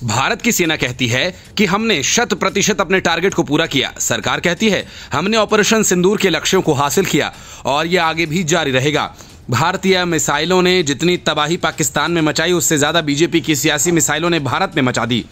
भारत की सेना कहती है कि हमने 100% अपने टारगेट को पूरा किया। सरकार कहती है हमने ऑपरेशन सिंदूर के लक्ष्यों को हासिल किया और यह आगे भी जारी रहेगा। भारतीय मिसाइलों ने जितनी तबाही पाकिस्तान में मचाई, उससे ज्यादा बीजेपी की सियासी मिसाइलों ने भारत में मचा दी।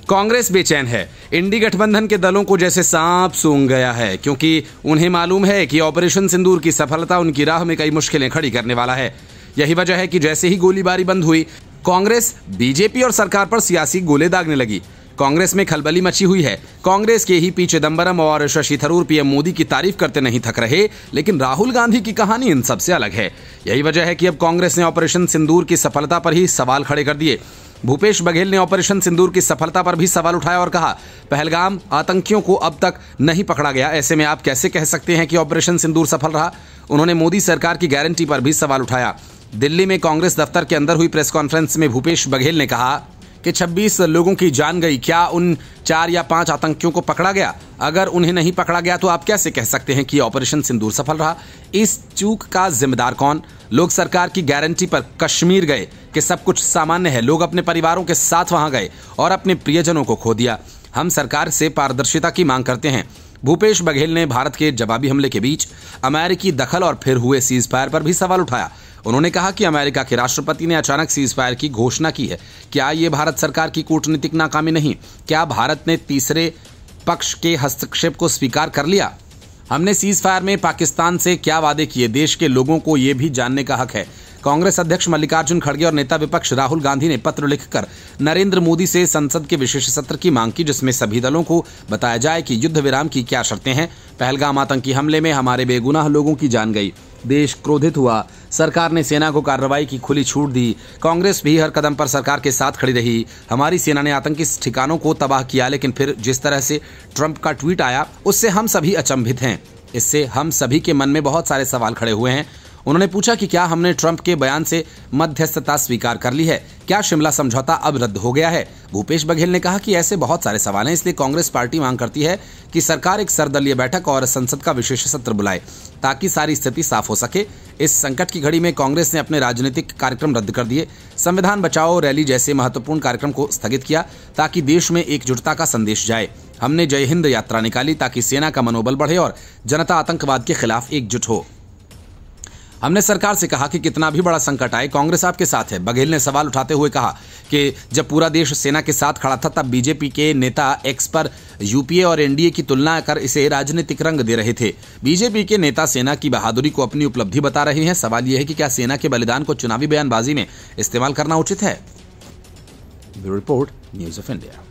कांग्रेस बेचैन है। इंडी गठबंधन के दलों को जैसे सांप सूंघ गया है, क्योंकि उन्हें मालूम है कि ऑपरेशन सिंदूर की सफलता उनकी राह में कई मुश्किलें खड़ी करने वाला है। यही वजह है कि जैसे ही गोलीबारी बंद हुई, कांग्रेस बीजेपी और सरकार पर सियासी गोले दागने लगी। कांग्रेस में खलबली मची हुई है। कांग्रेस के ही पी चिदंबरम और शशि थरूर पीएम मोदी की तारीफ करते नहीं थक रहे, लेकिन राहुल गांधी की कहानी इन सबसे अलग है। यही वजह है कि अब कांग्रेस ने ऑपरेशन सिंदूर की सफलता पर ही सवाल खड़े कर दिए। भूपेश बघेल ने ऑपरेशन सिंदूर की सफलता पर भी सवाल उठाया और कहा, पहलगाम आतंकियों को अब तक नहीं पकड़ा गया, ऐसे में आप कैसे कह सकते हैं कि ऑपरेशन सिंदूर सफल रहा। उन्होंने मोदी सरकार की गारंटी पर भी सवाल उठाया। दिल्ली में कांग्रेस दफ्तर के अंदर हुई प्रेस कॉन्फ्रेंस में भूपेश बघेल ने कहा कि 26 लोगों की जान गई, क्या उन 4 या 5 आतंकियों को पकड़ा गया? अगर उन्हें नहीं पकड़ा गया तो आप कैसे कह सकते हैं कि ऑपरेशन सिंदूर सफल रहा? इस चूक का जिम्मेदार कौन? लोग सरकार की गारंटी पर कश्मीर गए कि सब कुछ सामान्य है। लोग अपने परिवारों के साथ वहां गए और अपने प्रियजनों को खो दिया। हम सरकार से पारदर्शिता की मांग करते हैं। भूपेश बघेल ने भारत के जवाबी हमले के बीच अमेरिकी दखल और फिर हुए सीज फायर पर भी सवाल उठाया। उन्होंने कहा कि अमेरिका के राष्ट्रपति ने अचानक सीज फायर की घोषणा की है। क्या ये भारत सरकार की कूटनीतिक नाकामी नहीं? क्या भारत ने तीसरे पक्ष के हस्तक्षेप को स्वीकार कर लिया? हमने सीज फायर में पाकिस्तान से क्या वादे किए, देश के लोगों को ये भी जानने का हक है। कांग्रेस अध्यक्ष मल्लिकार्जुन खड़गे और नेता विपक्ष राहुल गांधी ने पत्र लिखकर नरेंद्र मोदी से संसद के विशेष सत्र की मांग की, जिसमें सभी दलों को बताया जाए कि युद्ध विराम की क्या शर्तें हैं। पहलगाम आतंकी हमले में हमारे बेगुनाह लोगों की जान गई। देश क्रोधित हुआ। सरकार ने सेना को कार्रवाई की खुली छूट दी। कांग्रेस भी हर कदम पर सरकार के साथ खड़ी रही। हमारी सेना ने आतंकी ठिकानों को तबाह किया, लेकिन फिर जिस तरह से ट्रंप का ट्वीट आया, उससे हम सभी अचंभित हैं। इससे हम सभी के मन में बहुत सारे सवाल खड़े हुए हैं। उन्होंने पूछा कि क्या हमने ट्रंप के बयान से मध्यस्थता स्वीकार कर ली है? क्या शिमला समझौता अब रद्द हो गया है? भूपेश बघेल ने कहा कि ऐसे बहुत सारे सवाल हैं, इसलिए कांग्रेस पार्टी मांग करती है कि सरकार एक सर्वदलीय बैठक और संसद का विशेष सत्र बुलाए, ताकि सारी स्थिति साफ हो सके। इस संकट की घड़ी में कांग्रेस ने अपने राजनीतिक कार्यक्रम रद्द कर दिए। संविधान बचाओ रैली जैसे महत्वपूर्ण कार्यक्रम को स्थगित किया, ताकि देश में एकजुटता का संदेश जाए। हमने जय हिंद यात्रा निकाली, ताकि सेना का मनोबल बढ़े और जनता आतंकवाद के खिलाफ एकजुट हो। हमने सरकार से कहा कि कितना भी बड़ा संकट आए, कांग्रेस आपके साथ है। बघेल ने सवाल उठाते हुए कहा कि जब पूरा देश सेना के साथ खड़ा था, तब बीजेपी के नेता एक्स पर यूपीए और एनडीए की तुलना कर इसे राजनीतिक रंग दे रहे थे। बीजेपी के नेता सेना की बहादुरी को अपनी उपलब्धि बता रहे हैं। सवाल यह है कि क्या सेना के बलिदान को चुनावी बयानबाजी में इस्तेमाल करना उचित है? Bureau report, news of India.